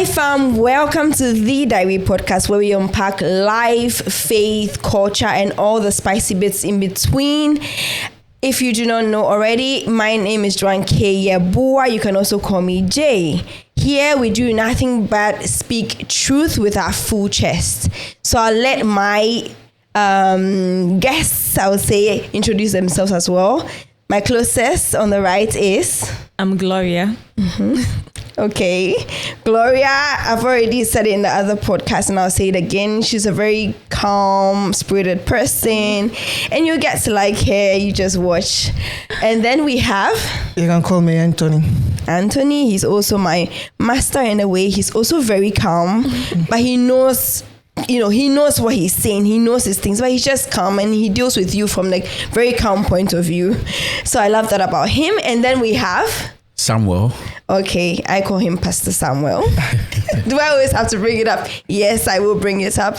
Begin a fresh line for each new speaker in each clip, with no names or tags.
fam, welcome to the Diary Podcast, where we unpack life, faith, culture, and all the spicy bits in between. If you do not know already, my name is Joan K. Yabua. You can also call me Jay. Here we do nothing but speak truth with our full chest. So I'll let my guests, I would say, introduce themselves as well. My closest on the right is...
I'm Gloria.
Okay. Gloria, I've already said it in the other podcast and I'll say it again. She's a very calm, spirited person. And you get to like her, you just watch. And then we have...
You can call me Anthony.
Anthony, he's also my master in a way. He's also very calm, but he knows... he knows what he's saying. He knows his things, but he's just calm and he deals with you from like very calm point of view. So I love that about him. And then we have
Samuel.
Okay, I call him Pastor Samuel. Do I always have to bring it up? Yes, I will bring it up.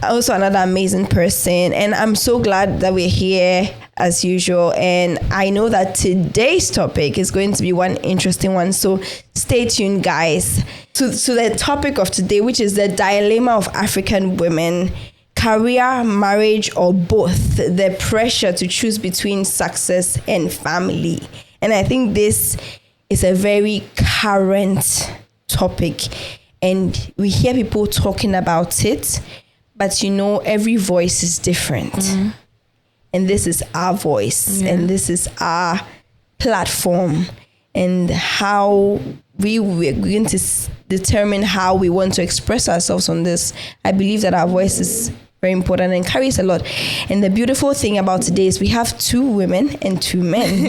Also another amazing person, and I'm so glad that we're here as usual. And I know that today's topic is going to be one interesting one. So stay tuned, guys. To the topic of today, which is the dilemma of African women, career, marriage, or both, the pressure to choose between success and family. And I think this is a very current topic. And we hear people talking about it, but every voice is different. Mm. And this is our voice, and this is our platform, and how we're going to determine how we want to express ourselves on this. I believe that our voice is very important and carries a lot. And the beautiful thing about today is we have 2 women and 2 men.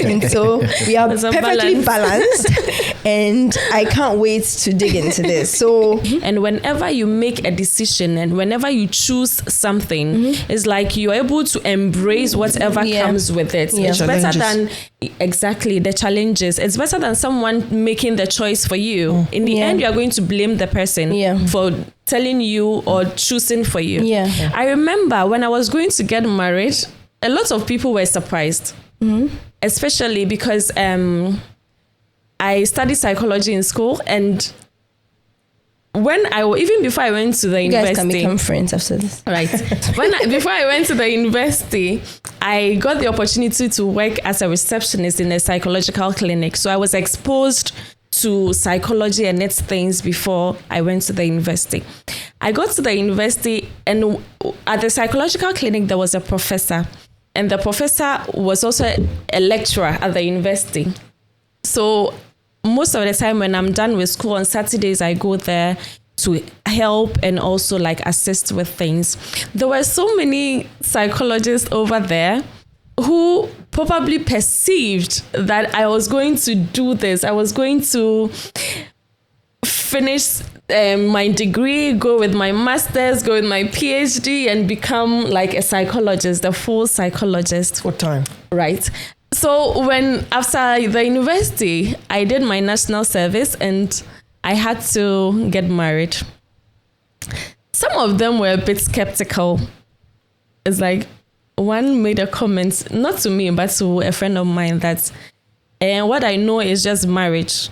And so we are perfectly balanced. And I can't wait to dig into this. So,
and whenever you make a decision and whenever you choose something, it's like you're able to embrace whatever comes with it.
Yeah.
It's better than the challenges. It's better than someone making the choice for you. In the end, you are going to blame the person for telling you or choosing for you.
Yeah.
I remember when I was going to get married, a lot of people were surprised, especially because I studied psychology in school, and even before I went to the university,
you guys can become friends after this,
right? Before I went to the university, I got the opportunity to work as a receptionist in a psychological clinic. So I was exposed to psychology and its things before I went to the university. I got to the university, and at the psychological clinic, there was a professor, and the professor was also a lecturer at the university. So most of the time when I'm done with school on Saturdays, I go there to help and also like assist with things. There were so many psychologists over there who probably perceived that I was going to do this. I was going to finish my degree, go with my master's, go with my PhD, and become like a psychologist, a full psychologist.
What time?
Right. So after the university, I did my national service and I had to get married. Some of them were a bit skeptical. It's like, one made a comment, not to me, but to a friend of mine, that what I know is just marriage.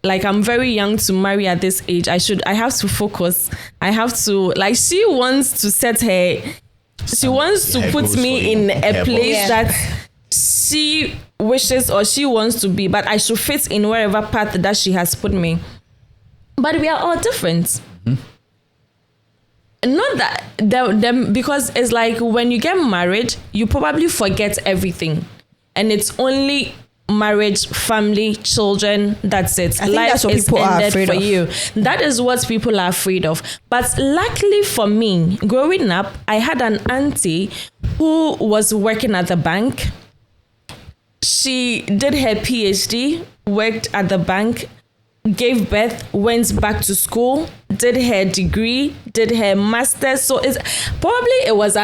Like, I'm very young to marry at this age. I have to focus. I have to, like, she wants to put me in a place that she wishes or she wants to be, but I should fit in wherever path that she has put me. But we are all different. Not that them, because it's like when you get married, you probably forget everything, and it's only marriage, family, children. That's it.
I think
Life
that's what
is
people are
ended
afraid
for
of.
you. That is what people are afraid of. But luckily for me, growing up, I had an auntie who was working at the bank. She did her PhD, worked at the bank, gave birth, went back to school, did her degree, did her master's. So it was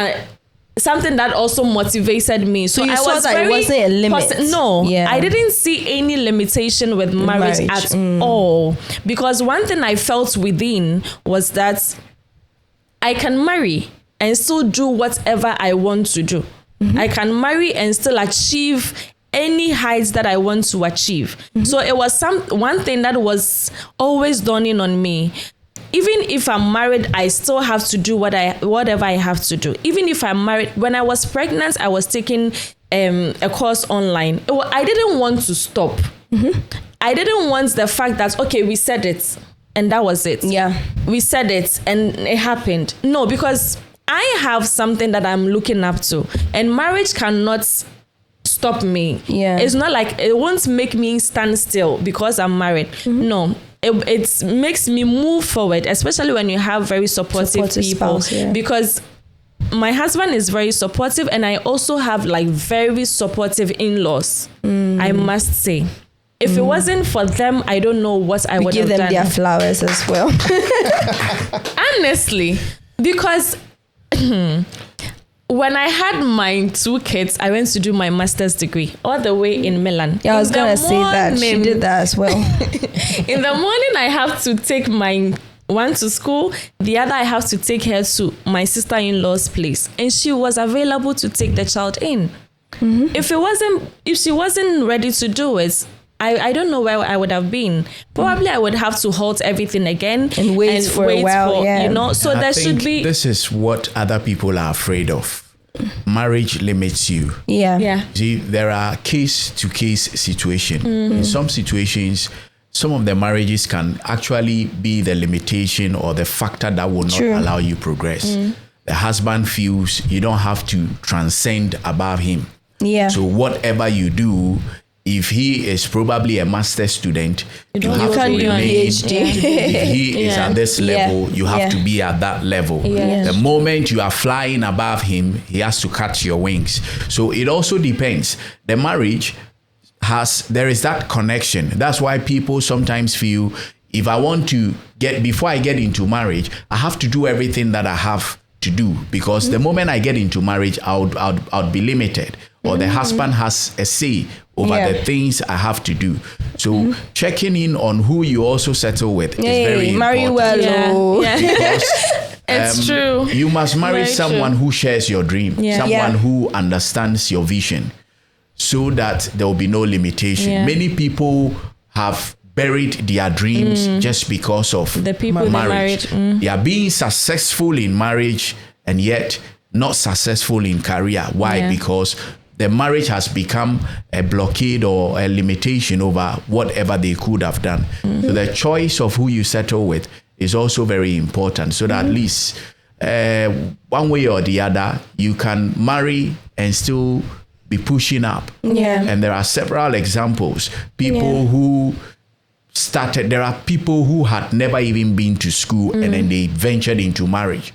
something that also motivated me. So
you
I
saw
was
that it wasn't a limit.
I didn't see any limitation with marriage at all. Because one thing I felt within was that I can marry and still do whatever I want to do. I can marry and still achieve any heights that I want to achieve. So it was one thing that was always dawning on me. Even if I'm married, I still have to do whatever I have to do. Even if I'm married, when I was pregnant, I was taking a course online. I didn't want to stop. I didn't want the fact that, okay, we said it and that was it.
Yeah.
We said it and it happened. No, because I have something that I'm looking up to, and marriage cannot stop me.
Yeah.
It's not like it won't make me stand still because I'm married. No. It makes me move forward, especially when you have very supportive people.
Spouse, yeah.
Because my husband is very supportive, and I also have like very supportive in-laws. I must say, if it wasn't for them, I don't know what I would have done.
Give them their flowers as well.
Honestly, because when I had my 2 kids, I went to do my master's degree all the way in Milan.
Yeah, I was going to say that. She did that as well.
In the morning, I have to take my one to school. The other, I have to take her to my sister-in-law's place. And she was available to take the child in. If she wasn't ready to do it, I don't know where I would have been. Probably I would have to halt everything again
and wait for a while.
You know, so there should be.
This is what other people are afraid of. Marriage limits you.
Yeah.
See, there are case-to-case situations. In some situations, some of the marriages can actually be the limitation or the factor that will not allow you progress. The husband feels you don't have to transcend above him.
Yeah.
So whatever you do, if he is probably a master's student, you have to
do
remain.
PhD.
If he is at this level, you have to be at that level. The moment you are flying above him, he has to cut your wings. So it also depends. The marriage there is that connection. That's why people sometimes feel, if I want to before I get into marriage, I have to do everything that I have to do, because the moment I get into marriage, I'll be limited, or the husband has a say over the things I have to do. So checking in on who you also settle with is very important.
Marry well.
Because,
it's true.
You must marry
Very
someone who shares your dream, someone who understands your vision, so that there will be no limitation. Many people have buried their dreams just because of
the people
marriage.
They
are being successful in marriage and yet not successful in career. Why? Because the marriage has become a blockade or a limitation over whatever they could have done. So the choice of who you settle with is also very important, so that at least one way or the other, you can marry and still be pushing up. And there are several examples. People who there are people who had never even been to school and then they ventured into marriage.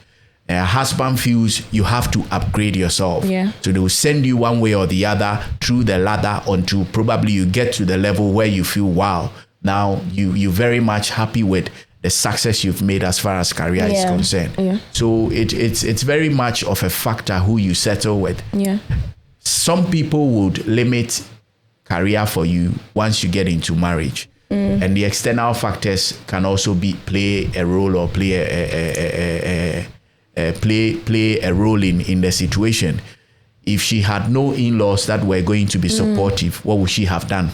A husband feels you have to upgrade yourself. So they will send you one way or the other through the ladder until probably you get to the level where you feel, wow, now you're very much happy with the success you've made as far as career is concerned. So it's very much of a factor who you settle with. Some people would limit career for you once you get into marriage. And the external factors can also play a role or play a role in the situation. If she had no in-laws that were going to be supportive, what would she have done?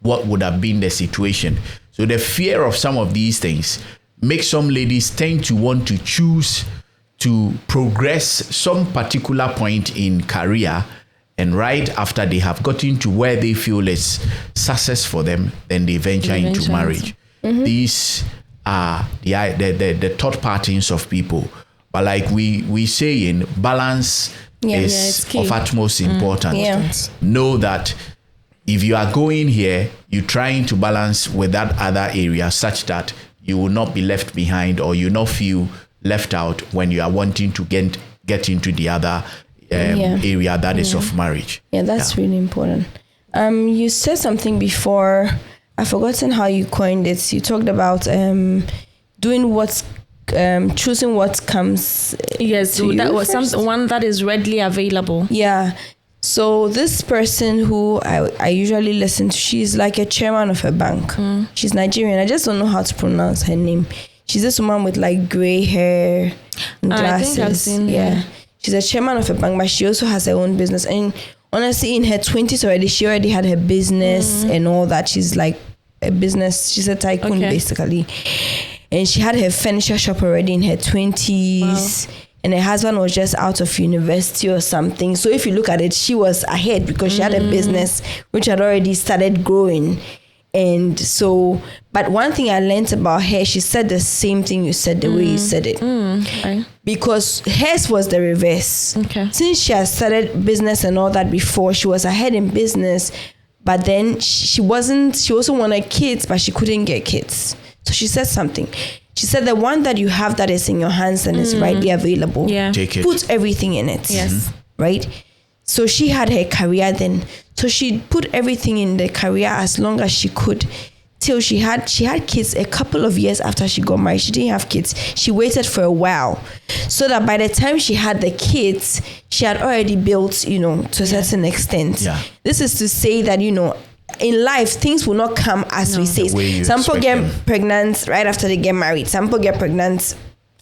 What would have been the situation? So the fear of some of these things makes some ladies tend to want to choose to progress some particular point in career, and right after they have gotten to where they feel it's success for them, then they venture into marriage. These are the thought patterns of people. But like we say, in balance is of utmost importance. Know that if you are going here, you're trying to balance with that other area such that you will not be left behind, or you not feel left out when you are wanting to get into the other area that is of marriage.
That's really important. You said something before, I've forgotten how you coined it. You talked about doing what's choosing what comes
to you. That was one that is readily available. So this person who I usually listen to, she's like a chairman of a bank. She's Nigerian. I just don't know how to pronounce her name. She's this woman with like gray hair and glasses. I think I've seen her.
She's a chairman of a bank, but she also has her own business. And honestly, in her 20s already, she already had her business and all that. She's like a business. She's a tycoon basically, and she had her furniture shop already in her 20s. Wow. And her husband was just out of university or something. So if you look at it, she was ahead because she had a business which had already started growing. And so, but one thing I learned about her, she said the same thing you said, the way you said it.
Okay.
Because hers was the reverse.
Okay.
Since she had started business and all that before, she was ahead in business, but then she also wanted kids, but she couldn't get kids. So she said something. She said the one that you have that is in your hands and is rightly available.
Yeah.
Take it.
Put everything in it.
Yes.
Right? So she had her career then. So she put everything in the career as long as she could till she had kids a couple of years after she got married. She didn't have kids. She waited for a while so that by the time she had the kids, she had already built, to a certain extent.
Yeah.
This is to say that, in life, things will not come as we say. Some people get pregnant right after they get married. Some people get pregnant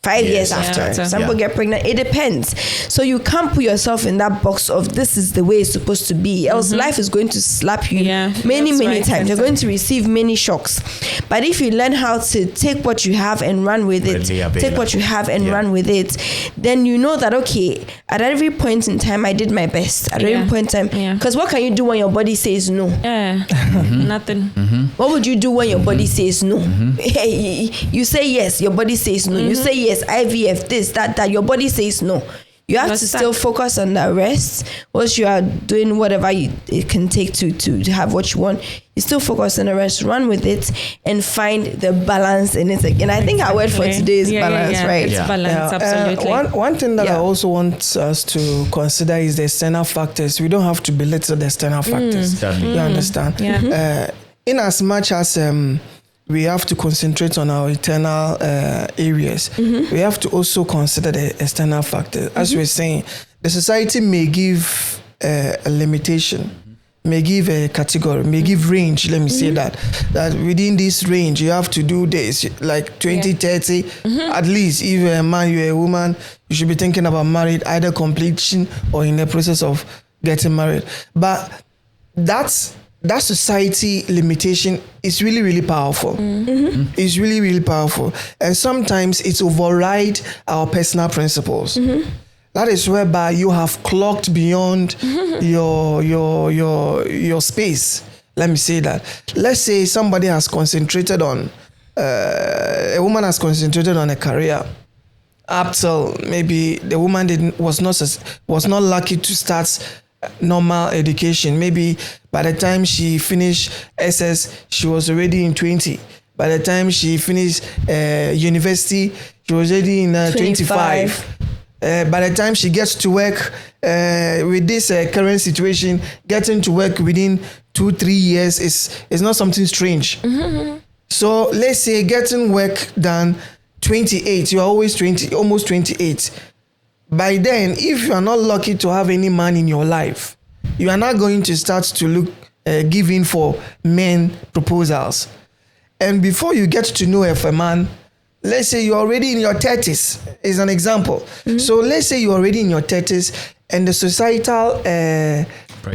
5 years after. Some people get pregnant. It depends. So you can't put yourself in that box of this is the way it's supposed to be. Else life is going to slap you many times. You're going to receive many shocks. But if you learn how to take what you have and run with it, take what you have and run with it, then you know that, okay, at every point in time, I did my best. At every point in time. Because what can you do when your body says no?
Nothing.
What would you do when your body says no? You say yes, your body says no. You say yes, IVF, this, that, your body says no. You have to still focus on the rest. Once you are doing whatever it can take to have what you want, you still focus on the rest, run with it, and find the balance in it. And I think our word for today is balance, right?
It's balance, absolutely.
One thing that I also want us to consider is the external factors. We don't have to belittle the external factors. You understand?
Yeah.
In as much as we have to concentrate on our internal areas, we have to also consider the external factors. As we're saying, the society may give a limitation, may give a category, may give range, let me say that within this range, you have to do this, like 20, 30, at least. If you're a man, you're a woman, you should be thinking about marriage, either completion or in the process of getting married. But that society limitation is really, really powerful. It's really, really powerful. And sometimes it's override our personal principles. That is whereby you have clocked beyond your space. Let me say that. Let's say somebody has concentrated on, a woman has concentrated on a career up till maybe the woman was not lucky to start normal education. Maybe by the time she finished SS, she was already in 20. By the time she finished university, she was already in 25. By the time she gets to work, with this current situation, getting to work within 2-3 years is not something strange. So let's say getting work done 28, you are always 20, almost 28. By then, if you are not lucky to have any man in your life, you are not going to start to look, give in for men proposals. And before you get to know if a man, let's say you're already in your 30s, is an example. So let's say you're already in your 30s and the societal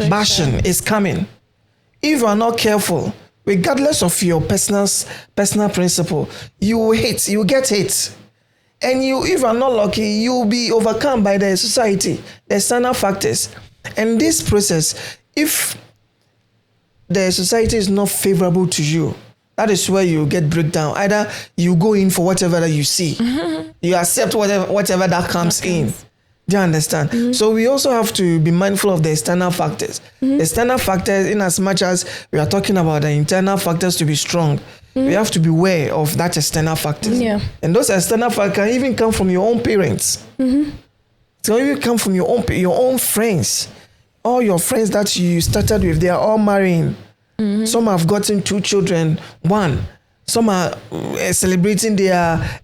bashing is coming. If you are not careful, regardless of your personal principle, you will get hit. And if you are not lucky, you'll be overcome by the society, the external factors. And this process, if the society is not favorable to you, that is where you get breakdown. Either you go in for whatever that you see, you accept whatever that comes in. Do you understand? So we also have to be mindful of the external factors. The external factors, in as much as we are talking about the internal factors to be strong, we have to be aware of that external factors. And those external factors can even come from your own parents. It can even come from your own friends. All your friends that you started with, they are all marrying. Some have gotten 2 children, 1. Some are celebrating their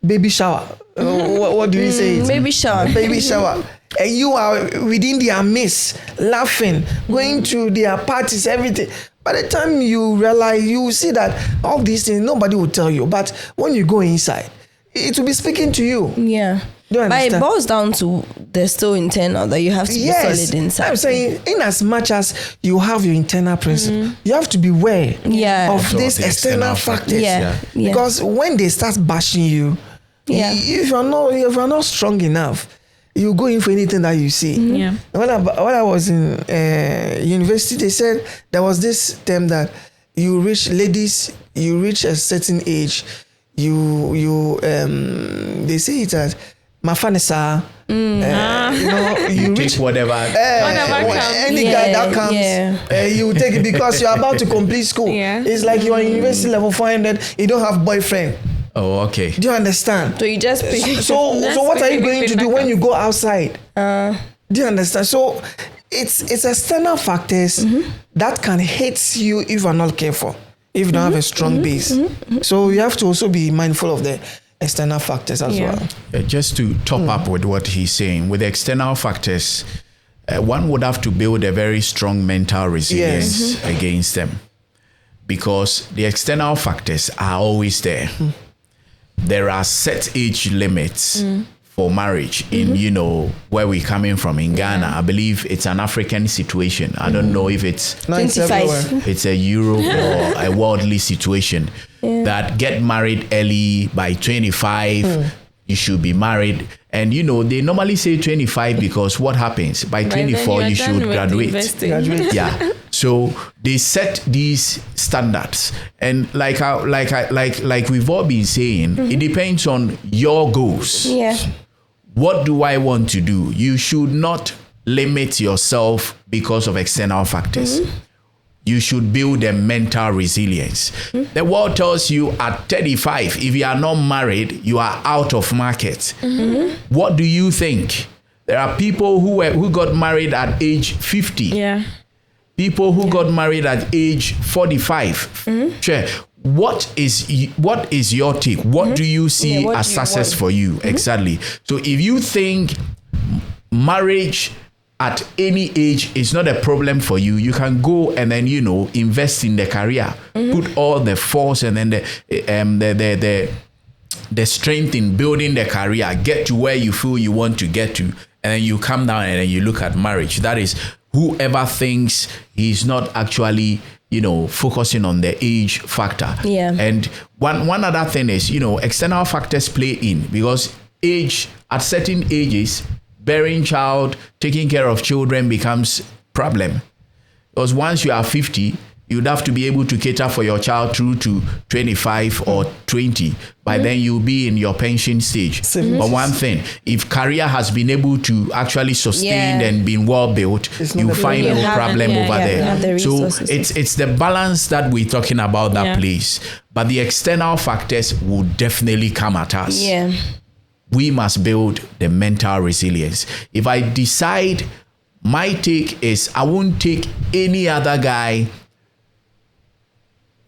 baby shower. What do you say?
Baby shower.
Baby shower. And you are within their midst, laughing, going to their parties, everything. By the time you realize, you will see that all these things, nobody will tell you. But when you go inside, it will be speaking to you. Do you
But it
understand?
boils down to the still internal that you have to be solid inside.
I'm saying, in as much as you have your internal principle, you have to be aware
Yeah.
of
Also
these
the
external
external
factors.
Yeah. Yeah.
Because when they start bashing you,
Yeah.
if you're not strong enough, you go in for anything that you see.
Yeah.
When I was in university, they said there was this term that you reach a certain age, they say it as mafanisa. You
Take
reach
whatever.
Whatever comes.
any guy that comes, you take it because you're about to complete school.
Yeah.
It's like you're in university level 400, you don't have boyfriend.
Oh, okay.
Do you understand?
So you just pick.
So what are you going to do when you go outside?
Uh,
Do you understand? So it's external factors that can hit you if you're not careful, if you don't have a strong base. So you have to also be mindful of the external factors as
Yeah.
well.
Just to top up with what he's saying, with the external factors, one would have to build a very strong mental resilience against them, because the external factors are always there. There are set age limits for marriage in, where we're coming from in Ghana. I believe it's an African situation. I don't know if it's
25.
it's a Europe or a worldly situation that get married early by 25. You should be married. And, they normally say 25 because what happens? By 24, you should graduate. Yeah. So they set these standards. And like we've all been saying, it depends on your goals.
yeah.
What do I want to do? You should not limit yourself because of external factors. You should build a mental resilience. The world tells you at 35, if you are not married, you are out of market. What do you think? There are people who got married at age 50.
Yeah.
People who got married at age 45. Sure. What is your take? What do you see
what
as
do you
success
want?
for you? Exactly. So if you think marriage at any age is not a problem for you, you can go and then invest in the career, put all the force and then the strength in building the career, get to where you feel you want to get to, and then you come down and then you look at marriage. That is, whoever thinks he's not actually focusing on the age factor.
Yeah.
And one other thing is, external factors play in, because age, at certain ages, bearing child, taking care of children becomes problem. Because once you are 50, you'd have to be able to cater for your child through to 25 or 20. By then you'll be in your pension stage. But one thing, if career has been able to actually sustain and been well built, you find no problem over there. So it's the balance that we're talking about that place. But the external factors will definitely come at us.
Yeah.
We must build the mental resilience. If I decide, my take is I won't take any other guy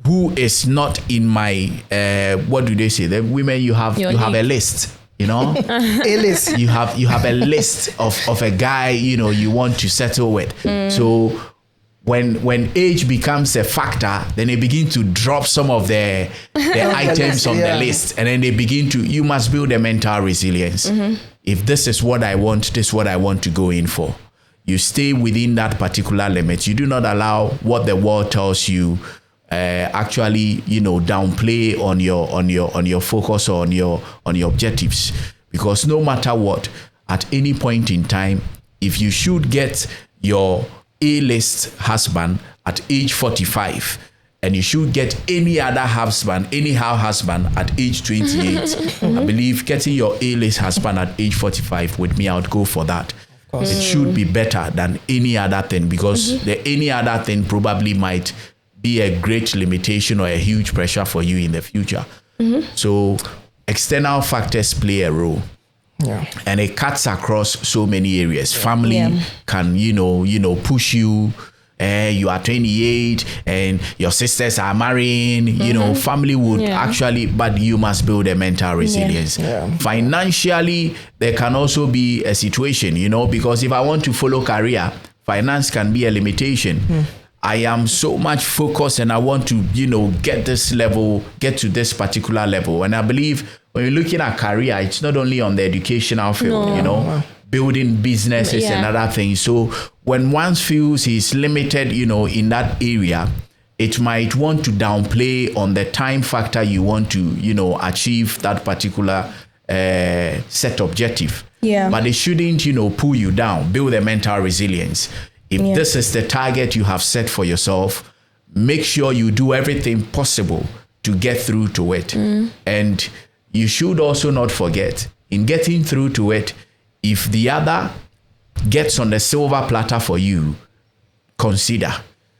who is not in my what do they say? The women you have a list, a list. You have a list of a guy you want to settle with. So when age becomes a factor, then they begin to drop some of the items on the list, and then they begin to. You must build a mental resilience. If this is what I want, this is what I want to go in for. You stay within that particular limit. You do not allow what the world tells you actually downplay on your focus or on your objectives, because no matter what, at any point in time, if you should get your A-list husband at age 45 and you should get any other husband at age 28, I believe getting your A-list husband at age 45, with me, I would go for that. It should be better than any other thing, because the any other thing probably might be a great limitation or a huge pressure for you in the future. So external factors play a role.
Yeah.
And it cuts across so many areas. Family can, push you. You are 28 and your sisters are marrying, family would actually, but you must build a mental resilience. Financially, there can also be a situation, because if I want to follow career, finance can be a limitation. I am so much focused and I want to, get to this particular level. And I believe when you're looking at career, it's not only on the educational field, building businesses and other things. So when one feels he's limited, in that area, it might want to downplay on the time factor you want to, achieve that particular set objective.
Yeah.
But it shouldn't, pull you down. Build a mental resilience. If this is the target you have set for yourself, make sure you do everything possible to get through to it. And you should also not forget, in getting through to it, if the other gets on the silver platter for you, consider.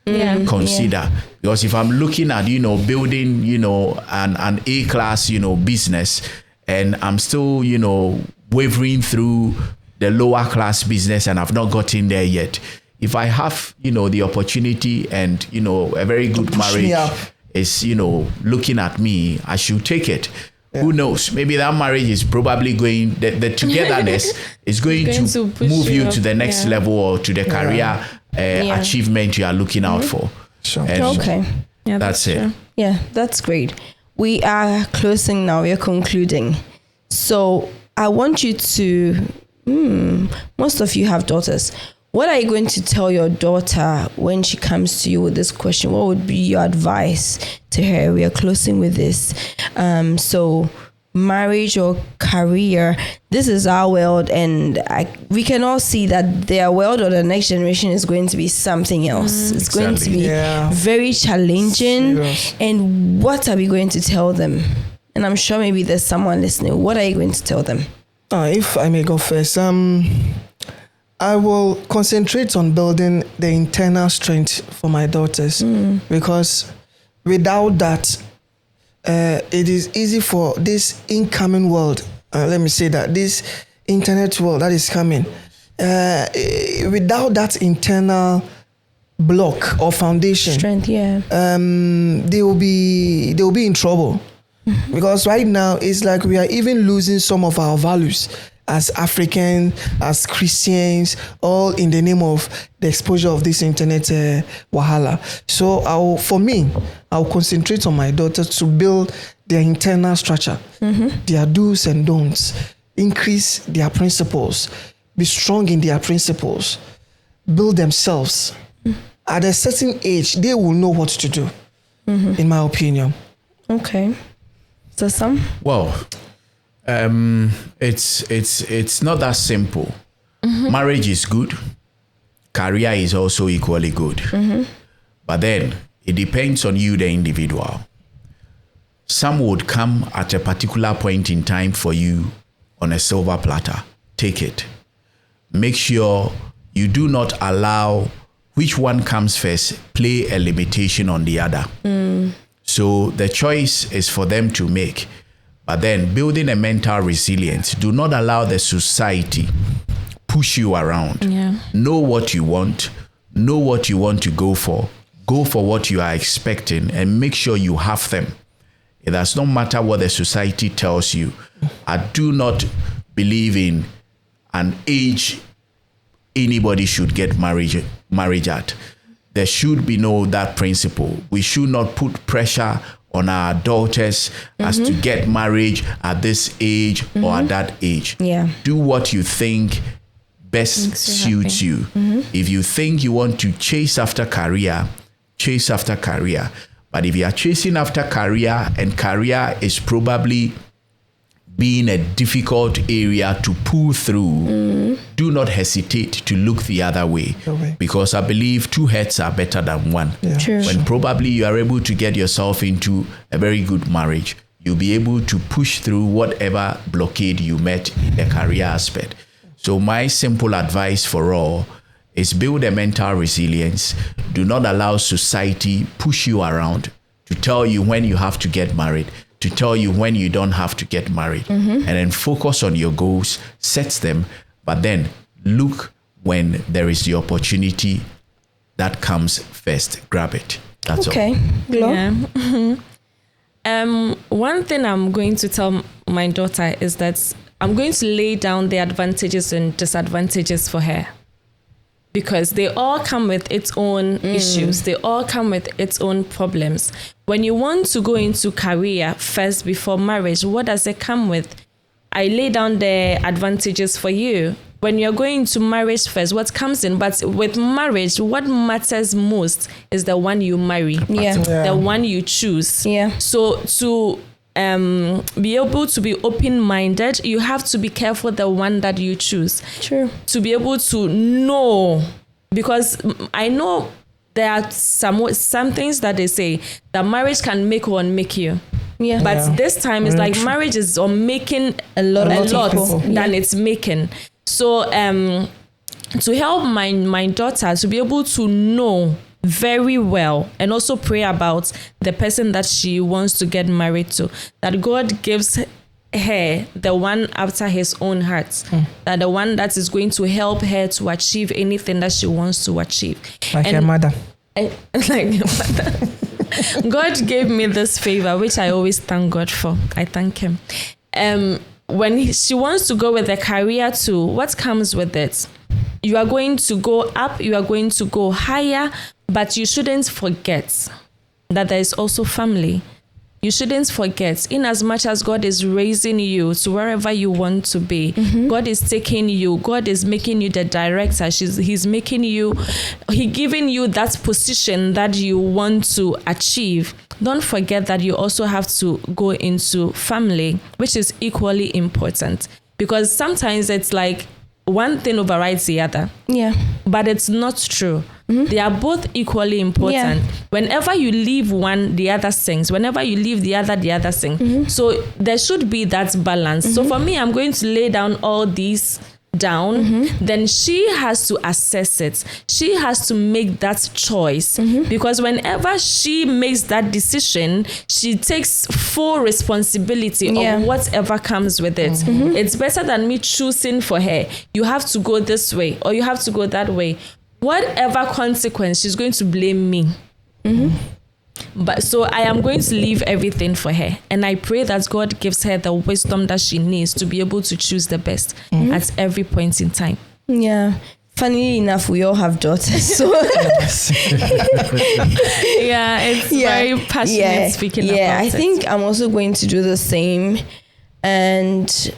Because if I'm looking at, building, an A-class, business, and I'm still, wavering through the lower class business and I've not gotten there yet, if I have, the opportunity and, a very good marriage is, looking at me, I should take it. Yeah. Who knows? Maybe that marriage is probably going, the togetherness is going to move you to the next level or to the career achievement you are looking out for.
Sure.
Okay.
Yeah,
that's it.
True.
Yeah, that's great. We are closing now. We are concluding. So I want you to, most of you have daughters. What are you going to tell your daughter when she comes to you with this question? What would be your advice to her? We are closing with this. So marriage or career, this is our world, and we can all see that their world or the next generation is going to be something else. It's going to be very challenging.
Serious.
And what are we going to tell them? And I'm sure maybe there's someone listening. What are you going to tell them?
If I may go first, I will concentrate on building the internal strength for my daughters, because without that, it is easy for this incoming world, let me say that, this internet world that is coming, without that internal block or foundation,
Strength,
they will be in trouble. Because right now it's like we are even losing some of our values as Africans, as Christians, all in the name of the exposure of this internet wahala. So I'll concentrate on my daughters to build their internal structure, their do's and don'ts, increase their principles, be strong in their principles, build themselves. At a certain age, they will know what to do, in my opinion.
Okay. So some?
Well, it's not that simple. Marriage is good. Career is also equally good. But then it depends on you, the individual. Some would come at a particular point in time for you on a silver platter. Take it. Make sure you do not allow which one comes first play a limitation on the other. So the choice is for them to make. But then building a mental resilience, do not allow the society push you around. Know what you want. Know what you want to go for. Go for what you are expecting and make sure you have them. It does not matter what the society tells you. I do not believe in an age anybody should get marriage at. There should be no that principle. We should not put pressure on our daughters as to get marriage at this age or at that age. Do what you think best suits you. If you think you want to chase after career, chase after career. But if you are chasing after career and career is probably being a difficult area to pull through, do not hesitate to look the other way. Because I believe two heads are better than one. When probably you are able to get yourself into a very good marriage, you'll be able to push through whatever blockade you met in the career aspect. So my simple advice for all is build a mental resilience. Do not allow society push you around to tell you when you have to get married, to tell you when you don't have to get married, and then focus on your goals, set them, but then look when there is the opportunity that comes first, grab it. That's all.
Okay.
One thing I'm going to tell my daughter is that I'm going to lay down the advantages and disadvantages for her. because they all come with its own issues. They all come with its own problems. When you want to go into career first before marriage, what does it come with? I lay down the advantages for you. When you're going to marriage first, what comes in? But with marriage, what matters most is the one you marry, the one you choose.
Yeah.
So to be able to be open-minded, you have to be careful the one that you choose.
True.
To be able to know, because I know there are some things that they say that marriage can make or unmake you.
Yeah.
But this time it's like marriage is unmaking a lot than it's making. So to help my daughter to be able to know very well and also pray about the person that she wants to get married to, that God gives her the one after his own heart, that the one that is going to help her to achieve anything that she wants to achieve.
Like your mother.
Like your mother. God gave me this favor, which I always thank God for. I thank him. When she wants to go with a career too, what comes with it? You are going to go up, you are going to go higher, but you shouldn't forget that there is also family. You shouldn't forget, in as much as God is raising you to wherever you want to be, God is taking you, God is making you the director. He's making you, He giving you that position that you want to achieve. Don't forget that you also have to go into family, which is equally important, because sometimes it's like one thing overrides the other.
Yeah.
But it's not true. They are both equally important.
Yeah.
Whenever you leave one, the other sings. Whenever you leave the other sings. So there should be that balance. So for me, I'm going to lay down all these down. Then she has to assess it. She has to make that choice. Because whenever she makes that decision, she takes full responsibility of whatever comes with it. It's better than me choosing for her. You have to go this way or you have to go that way. Whatever consequence, she's going to blame me. But so I am going to leave everything for her. And I pray that God gives her the wisdom that she needs to be able to choose the best at every point in time.
Yeah. Funnily enough, we all have daughters. So
it's very passionate speaking about
I think I'm also going to do the same and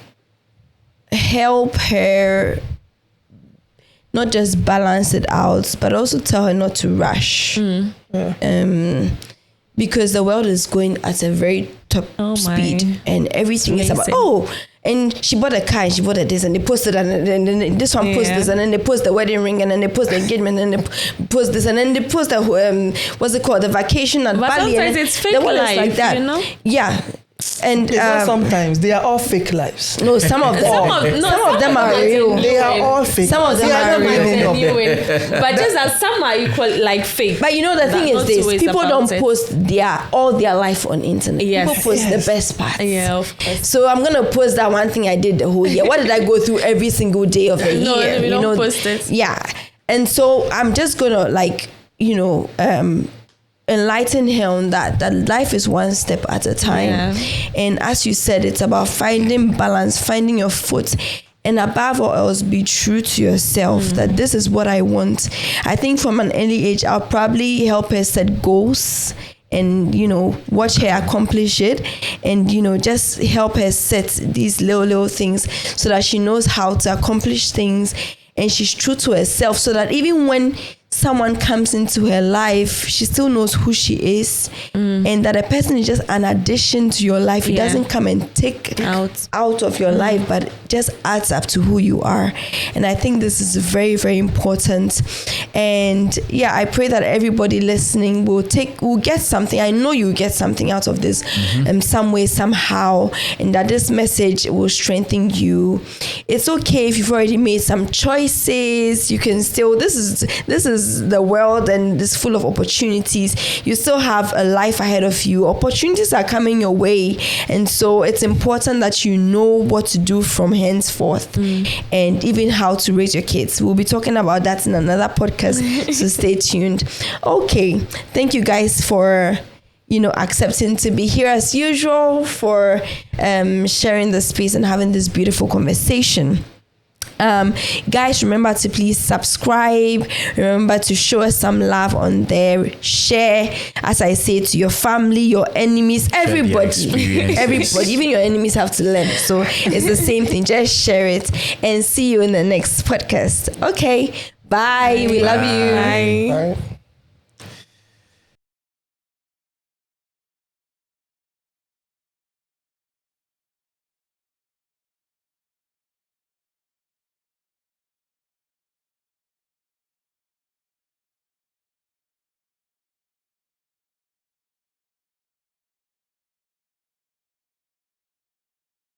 help her not just balance it out, but also tell her not to rush. Because the world is going at a very top speed and everything is about, and she bought a car and she bought a this and they posted and then this one posts this and then they post the wedding ring and then they post the engagement and they post this and then they post the what's it called, the vacation at Bali.
Sometimes it's fake life,
like that.
You know?
Yeah. And
sometimes they are all fake lives.
No, some of them. Some of them are real.
They are all fake.
Some of them are real.
But just as some are equal, like fake.
But you know the thing is this: people don't post all their life on internet.
Yes.
People post the best parts.
Yeah, of course.
So I'm gonna post that one thing I did the whole year. What did I go through every single day of the year?
No, we don't post it.
Yeah, and so I'm just gonna enlighten her on that life is one step at a time. And as you said, it's about finding balance, finding your foot, and above all else, be true to yourself that this is what I want. I think from an early age, I'll probably help her set goals and, watch her accomplish it and, just help her set these little things so that she knows how to accomplish things and she's true to herself so that even when someone comes into her life, she still knows who she is and that a person is just an addition to your life. It doesn't come and take out of your life, but just adds up to who you are. And I think this is very, very important. And I pray that everybody listening will get something. I know you get something out of this some way, somehow, and that this message will strengthen you. It's okay if you've already made some choices. You can still, this is the world and it's full of opportunities. You still have a life ahead of you. Opportunities are coming your way, and so it's important that you know what to do from henceforth and even how to raise your kids. We'll be talking about that in another podcast, so stay tuned. Okay, thank you guys for accepting to be here as usual, for sharing the space and having this beautiful conversation. Guys, remember to please subscribe. Remember to show us some love on there. Share, as I say, to your family, your enemies, everybody. Even your enemies have to learn. So it's the same thing. Just share it and see you in the next podcast. Okay. Bye. We love you.
Bye.
Bye.